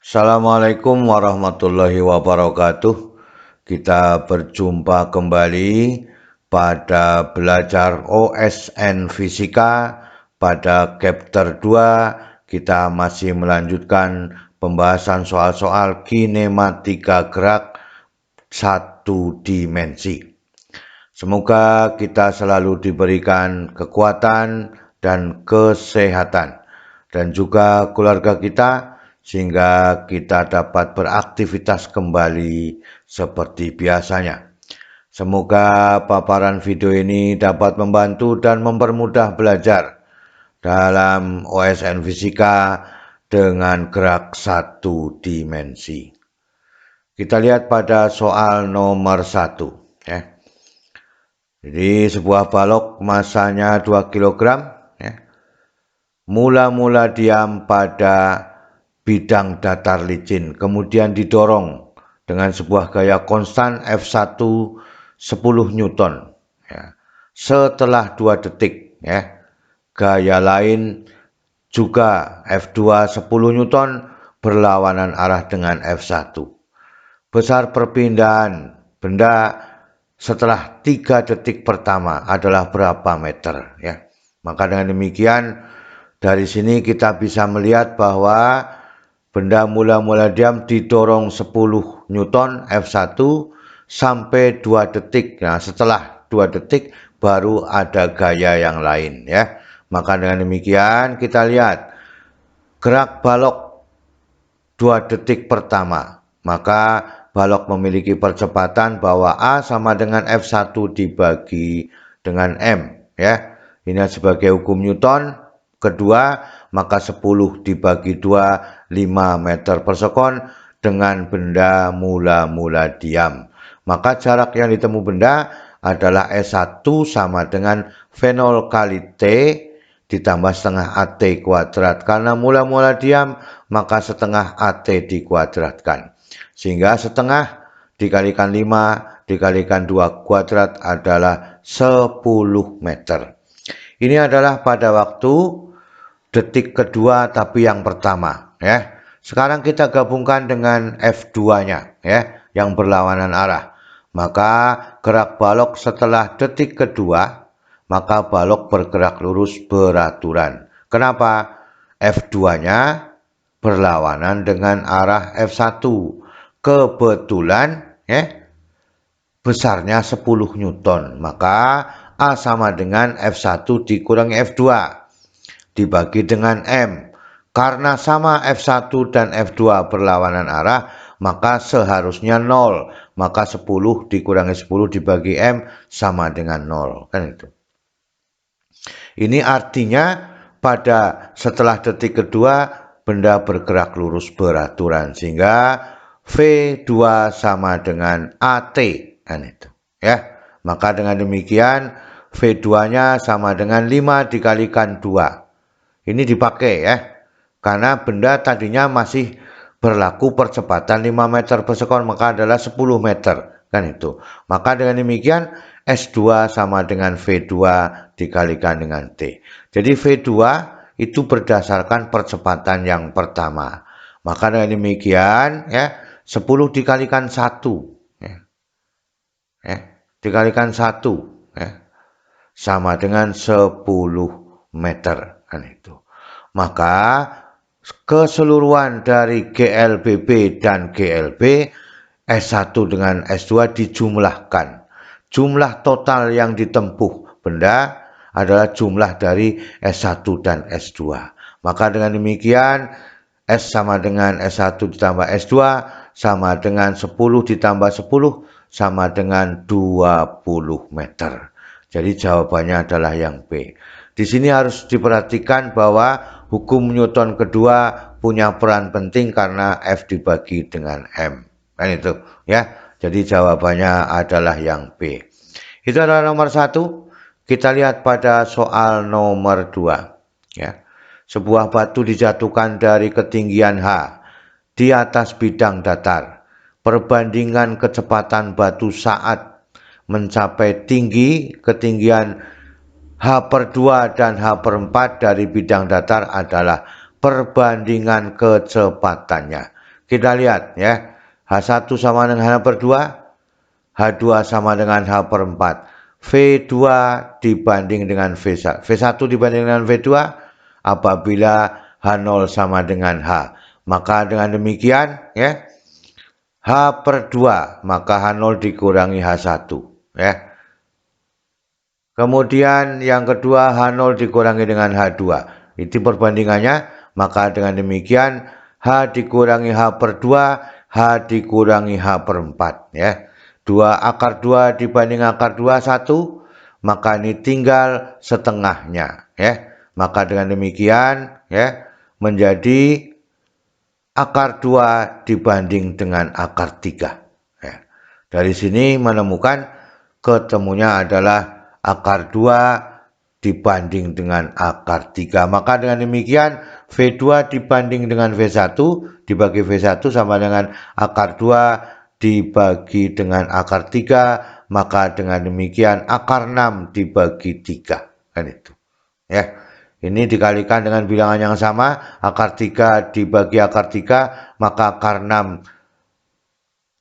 Assalamualaikum warahmatullahi wabarakatuh. Kita berjumpa kembali pada belajar OSN Fisika pada chapter 2. Kita masih melanjutkan pembahasan soal-soal kinematika gerak satu dimensi. Semoga kita selalu diberikan kekuatan dan kesehatan dan juga keluarga kita sehingga kita dapat beraktivitas kembali seperti biasanya. Semoga paparan video ini dapat membantu dan mempermudah belajar dalam OSN Fisika dengan gerak satu dimensi. Kita lihat pada soal nomor 1. Jadi sebuah balok masanya 2 kg mula-mula diam pada bidang datar licin, kemudian didorong dengan sebuah gaya konstan F1 10 Newton. Setelah 2 detik, gaya lain juga F2 10 Newton berlawanan arah dengan F1. Besar perpindahan benda setelah 3 detik pertama adalah berapa meter, Maka dengan demikian dari sini kita bisa melihat bahwa benda mula-mula diam didorong 10 Newton F1 sampai 2 detik. Nah, setelah 2 detik baru ada gaya yang lain, Maka dengan demikian kita lihat gerak balok 2 detik pertama. Maka balok memiliki percepatan bahwa A sama dengan F1 dibagi dengan M, Ini sebagai hukum Newton. Kedua, maka 10 dibagi 2, 5 meter per sekon dengan benda mula-mula diam. Maka jarak yang ditemu benda adalah S1 sama dengan V0 kali T ditambah setengah AT kuadrat. Karena mula-mula diam, maka setengah AT dikuadratkan. Sehingga setengah dikalikan 5 dikalikan 2 kuadrat adalah 10 meter. Ini adalah pada waktu detik kedua tapi yang pertama, Sekarang kita gabungkan dengan F2-nya, yang berlawanan arah. Maka gerak balok setelah detik kedua, maka balok bergerak lurus beraturan. Kenapa? F2-nya berlawanan dengan arah F1. Kebetulan besarnya 10 Newton. Maka A sama dengan F1 dikurangi F2 dibagi dengan M. Karena sama F1 dan F2 berlawanan arah, maka seharusnya 0. Maka 10 dikurangi 10 dibagi M sama dengan 0. Kan itu. Ini artinya pada setelah detik kedua benda bergerak lurus beraturan. Sehingga V2 sama dengan AT. Kan itu. Maka dengan demikian V2-nya sama dengan 5 dikalikan 2. Ini dipakai, karena benda tadinya masih berlaku percepatan 5 meter per sekon, maka adalah 10 meter. Kan itu. Maka dengan demikian S2 sama dengan V2 dikalikan dengan T. Jadi V2 itu berdasarkan percepatan yang pertama. Maka dengan demikian 10 dikalikan 1. Dikalikan 1. Sama dengan 10 meter. Kan itu. Maka keseluruhan dari GLBB dan GLB S1 dengan S2 dijumlahkan. Jumlah total yang ditempuh benda adalah jumlah dari S1 dan S2. Maka dengan demikian S sama dengan S1 ditambah S2 sama dengan 10 ditambah 10 sama dengan 20 meter. Jadi jawabannya adalah yang B. Di sini harus diperhatikan bahwa hukum Newton kedua punya peran penting karena F dibagi dengan M. Kan itu, Jadi jawabannya adalah yang B. Itu adalah nomor 1. Kita lihat pada soal nomor 2. Sebuah batu dijatuhkan dari ketinggian H di atas bidang datar. Perbandingan kecepatan batu saat mencapai ketinggian H/2 dan H/4 dari bidang datar adalah perbandingan kecepatannya. Kita lihat ya. H1 sama dengan H per 2. H2 sama dengan H per 4. V2 dibanding dengan V1. V1 dibanding dengan V2 apabila H0 sama dengan H. Maka dengan demikian ya, H per 2 maka H0 dikurangi H1 ya. Kemudian yang kedua H0 dikurangi dengan H2. Itu perbandingannya. Maka dengan demikian H dikurangi H per 2, H dikurangi H per 4 ya. 2 akar 2 dibanding akar 2 1, maka ini tinggal setengahnya ya. Maka dengan demikian ya menjadi akar 2 dibanding dengan akar 3 ya. Dari sini menemukan ketemunya adalah akar 2 dibanding dengan akar 3. Maka dengan demikian V2 dibanding dengan V1 dibagi V1 sama dengan akar 2 dibagi dengan akar 3. Maka dengan demikian akar 6 dibagi 3. Kan itu ya. Ini dikalikan dengan bilangan yang sama, akar 3 dibagi akar 3, maka akar 6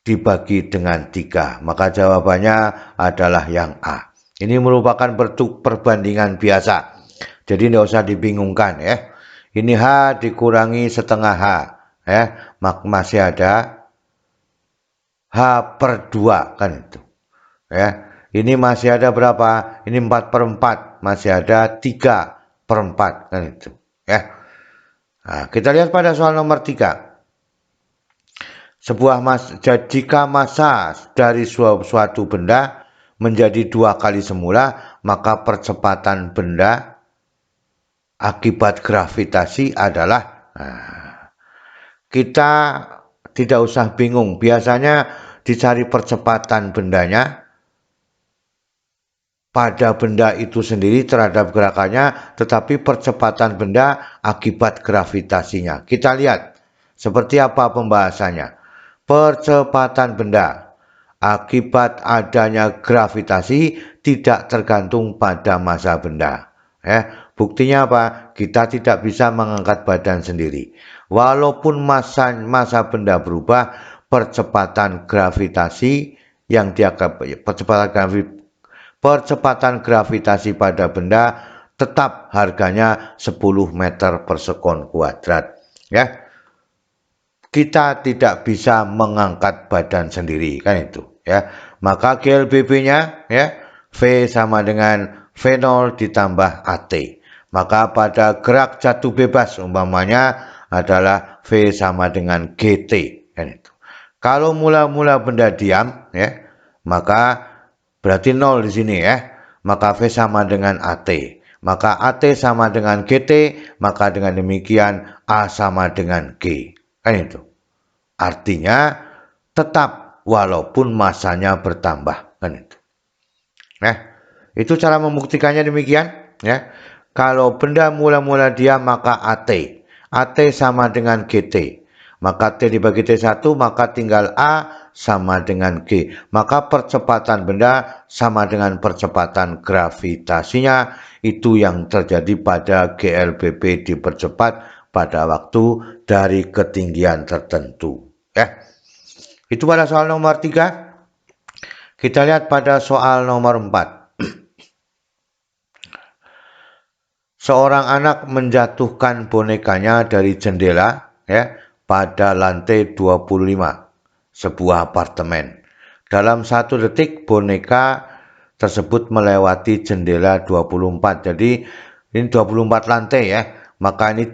dibagi dengan 3. Maka jawabannya adalah yang A. Ini merupakan perbandingan biasa. Jadi tidak usah dibingungkan ya. Ini H dikurangi setengah H ya, masih ada H per 2 kan itu. Ya. Ini masih ada berapa? Ini 4 per 4, masih ada 3 per 4 kan itu ya. Nah, kita lihat pada soal nomor 3. Jika massa dari suatu benda menjadi 2 kali semula, maka percepatan benda akibat gravitasi adalah kita tidak usah bingung. Biasanya dicari percepatan bendanya pada benda itu sendiri terhadap gerakannya, tetapi percepatan benda akibat gravitasinya. Kita lihat seperti apa pembahasannya. Percepatan benda akibat adanya gravitasi tidak tergantung pada massa benda. Buktinya apa? Kita tidak bisa mengangkat badan sendiri. Walaupun massa benda berubah, percepatan gravitasi yang percepatan gravitasi pada benda tetap harganya 10 meter per sekon kuadrat ya. Kita tidak bisa mengangkat badan sendiri kan itu ya. Maka GLBB-nya ya V sama dengan V0 ditambah AT. Maka pada gerak jatuh bebas umpamanya adalah V sama dengan GT kan itu. Kalau mula-mula benda diam ya, maka berarti 0 di sini ya. Maka V sama dengan AT. Maka AT sama dengan GT. Maka dengan demikian A sama dengan G. Kan itu. Artinya tetap walaupun massanya bertambah. Kan itu. Itu cara membuktikannya demikian. Ya. Kalau benda mula-mula diam maka AT. AT sama dengan GT. Maka T dibagi T1 maka tinggal A sama dengan G. Maka percepatan benda sama dengan percepatan gravitasinya. Itu yang terjadi pada GLBB dipercepat pada waktu dari ketinggian tertentu. Ya. Itu pada soal nomor 3. Kita lihat pada soal nomor 4. Seorang anak menjatuhkan bonekanya dari jendela ya pada lantai 25 sebuah apartemen. Dalam 1 detik boneka tersebut melewati jendela 24. Jadi ini 24 lantai ya. Maka ini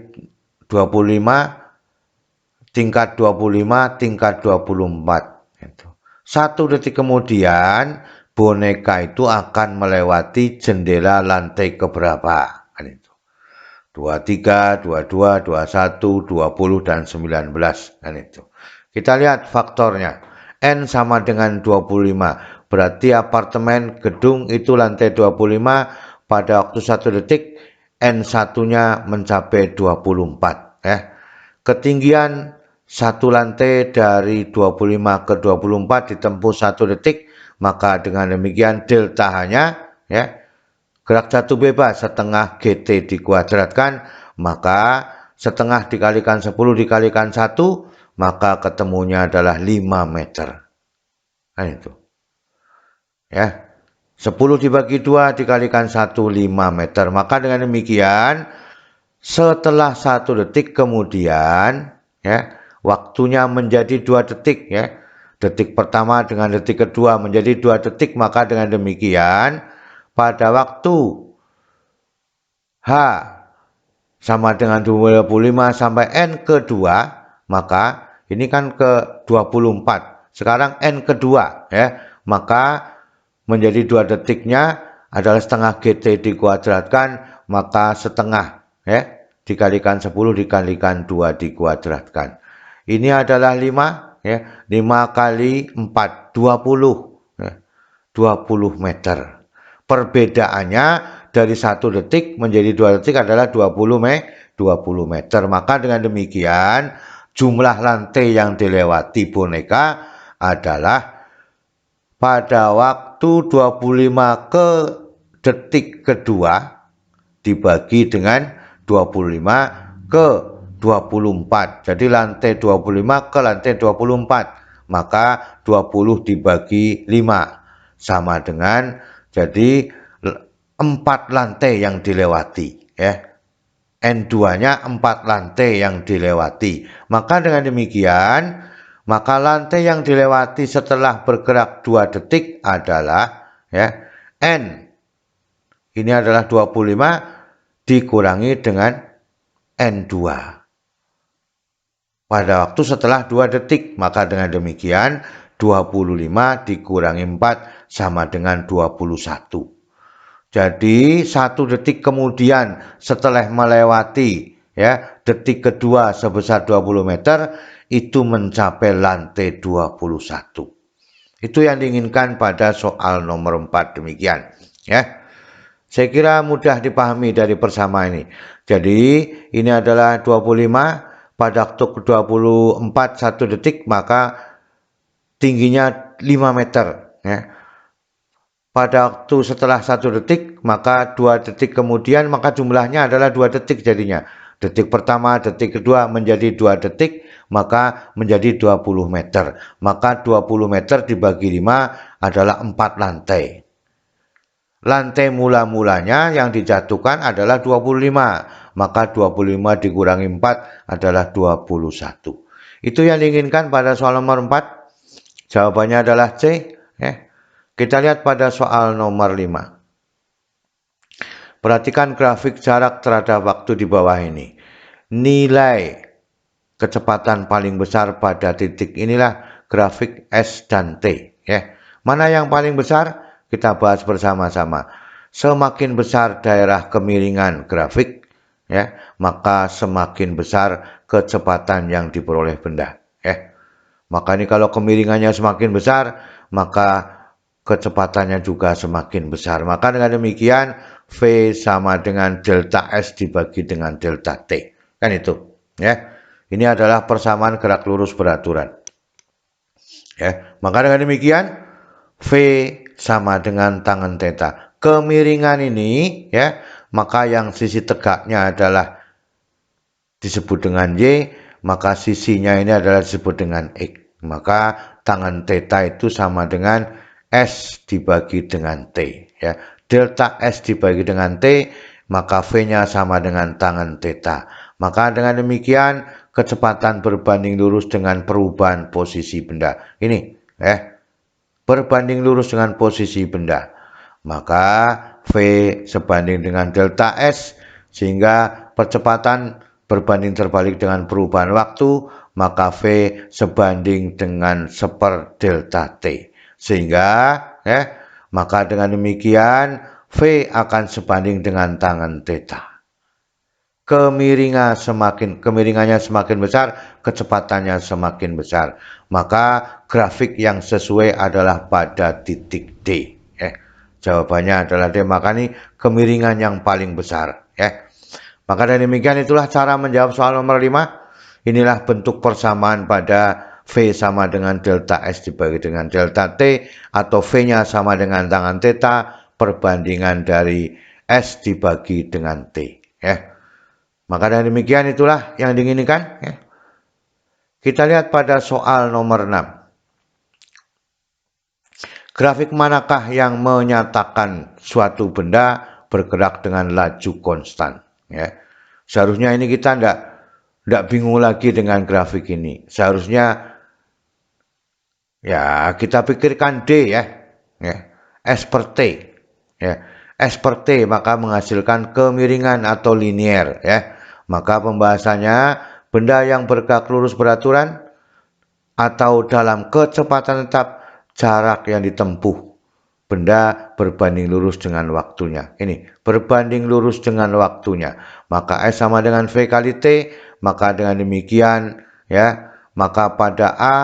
25 tingkat 25 tingkat 24 itu. 1 detik kemudian boneka itu akan melewati jendela lantai keberapa? Kan itu. 23, 22, 21, 20 dan 19 kan itu. Kita lihat faktornya. N sama dengan 25. Berarti apartemen gedung itu lantai 25 pada waktu 1 detik N1-nya mencapai 24 ya. Ketinggian 1 lantai dari 25 ke 24 ditempuh 1 detik, maka dengan demikian delta H-nya ya. Gerak jatuh bebas setengah GT dikuadratkan, maka setengah dikalikan 10 dikalikan 1, maka ketemunya adalah 5 meter. Nah itu. Ya. 10 dibagi 2 dikalikan 1, 5 meter. Maka dengan demikian, setelah 1 detik kemudian, ya, waktunya menjadi 2 detik, ya. Detik pertama dengan detik kedua menjadi 2 detik, maka dengan demikian, pada waktu H sama dengan 25 sampai N kedua, maka ini kan ke 24. Sekarang N kedua, ya. Maka menjadi 2 detiknya adalah setengah GT dikuadratkan, maka setengah, ya, dikalikan 10 dikalikan 2 dikuadratkan. Ini adalah 5, ya. 5 kali 4, 20, ya. 20 meter. Perbedaannya dari 1 detik menjadi 2 detik adalah 20 meter. Maka dengan demikian jumlah lantai yang dilewati boneka adalah pada waktu 25 ke detik kedua dibagi dengan 25 ke 24. Jadi lantai 25 ke lantai 24. Maka 20 dibagi 5 sama dengan, jadi 4 lantai yang dilewati, ya. N2-nya 4 lantai yang dilewati. Maka dengan demikian, maka lantai yang dilewati setelah bergerak 2 detik adalah, ya, N. Ini adalah 25 dikurangi dengan N2. Pada waktu setelah 2 detik, maka dengan demikian 25 dikurangi 4 sama dengan 21. Jadi 1 detik kemudian setelah melewati, ya, detik kedua sebesar 20 meter, itu mencapai lantai 21. Itu yang diinginkan pada soal nomor 4 demikian, ya. Saya kira mudah dipahami dari persamaan ini. Jadi ini adalah 25 pada waktu 24 1 detik, maka tingginya 5 meter, ya. Pada waktu setelah 1 detik, maka 2 detik kemudian, maka jumlahnya adalah 2 detik jadinya. Detik pertama, detik kedua menjadi 2 detik, maka menjadi 20 meter. Maka 20 meter dibagi 5 adalah 4 lantai. Lantai mula-mulanya yang dijatuhkan adalah 25. Maka 25 dikurangi 4 adalah 21. Itu yang diinginkan pada soal nomor 4. Jawabannya adalah C, ya. Kita lihat pada soal nomor 5. Perhatikan grafik jarak terhadap waktu di bawah ini. Nilai kecepatan paling besar pada titik inilah grafik S dan T, ya. Mana yang paling besar? Kita bahas bersama-sama. Semakin besar daerah kemiringan grafik, ya, maka semakin besar kecepatan yang diperoleh benda, ya. Maka ini kalau kemiringannya semakin besar, maka kecepatannya juga semakin besar. Maka dengan demikian V sama dengan delta S dibagi dengan delta T. Kan itu, ya. Ini adalah persamaan gerak lurus beraturan. Ya, maka dengan demikian V sama dengan tangen theta. Kemiringan ini, ya, maka yang sisi tegaknya adalah disebut dengan Y, maka sisinya ini adalah disebut dengan X. Maka tangen theta itu sama dengan S dibagi dengan T, ya. Delta S dibagi dengan T, maka V-nya sama dengan tangen theta. Maka dengan demikian kecepatan berbanding lurus dengan perubahan posisi benda. Ini, berbanding lurus dengan posisi benda. Maka V sebanding dengan delta S, sehingga percepatan berbanding terbalik dengan perubahan waktu, maka V sebanding dengan seper delta T. Sehingga, maka dengan demikian V akan sebanding dengan tangen theta. Kemiringannya semakin besar, kecepatannya semakin besar. Maka grafik yang sesuai adalah pada titik D. Jawabannya adalah D. Maka ini kemiringan yang paling besar. Maka dari demikian itulah cara menjawab soal nomor 5. Inilah bentuk persamaan pada V sama dengan delta S dibagi dengan delta T, atau V-nya sama dengan tangen theta, perbandingan dari S dibagi dengan T. Maka dengan demikian itulah yang diinginkan. Kita lihat pada soal nomor 6. Grafik manakah yang menyatakan suatu benda bergerak dengan laju konstan? Ya. Seharusnya ini kita tidak bingung lagi dengan grafik ini. Seharusnya ya kita pikirkan D ya. S per T. Ya. S per T maka menghasilkan kemiringan atau linier ya. Maka pembahasannya benda yang bergerak lurus beraturan atau dalam kecepatan tetap jarak yang ditempuh benda berbanding lurus dengan waktunya. Ini berbanding lurus dengan waktunya. Maka S sama dengan V kali T. Maka dengan demikian ya, maka pada A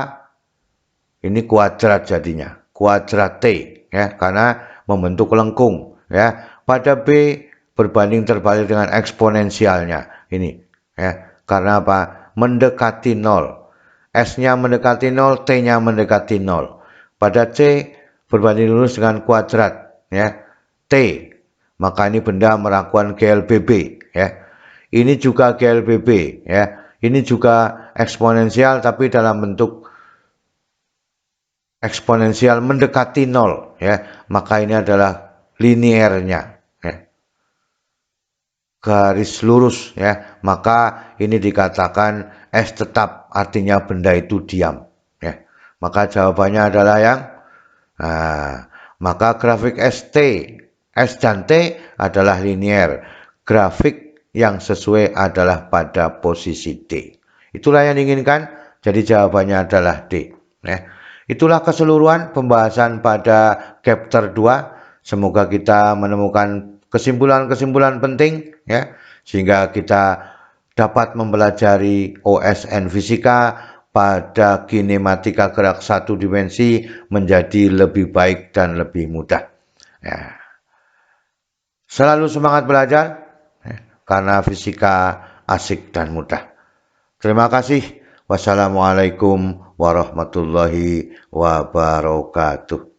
ini kuadrat jadinya. Kuadrat T ya, karena membentuk lengkung ya. Pada B berbanding terbalik dengan eksponensialnya. Ini ya, karena apa? Mendekati 0. S-nya mendekati 0, T-nya mendekati 0. Pada C berbanding lurus dengan kuadrat ya T, maka ini benda melakukan GLBB ya. Ini juga GLBB ya. Ini juga eksponensial tapi dalam bentuk eksponensial mendekati 0 ya. Maka ini adalah liniernya ya. Garis lurus ya. Maka ini dikatakan S tetap, artinya benda itu diam ya. Maka jawabannya adalah yang maka grafik ST, S dan T adalah linier. Grafik yang sesuai adalah pada posisi D. Itulah yang diinginkan, jadi jawabannya adalah D. Itulah keseluruhan pembahasan pada chapter 2. Semoga kita menemukan kesimpulan-kesimpulan penting ya, sehingga kita dapat mempelajari OSN fisika pada kinematika gerak satu dimensi menjadi lebih baik dan lebih mudah. Ya. Selalu semangat belajar ya, karena fisika asik dan mudah. Terima kasih. Wassalamualaikum warahmatullahi wabarakatuh.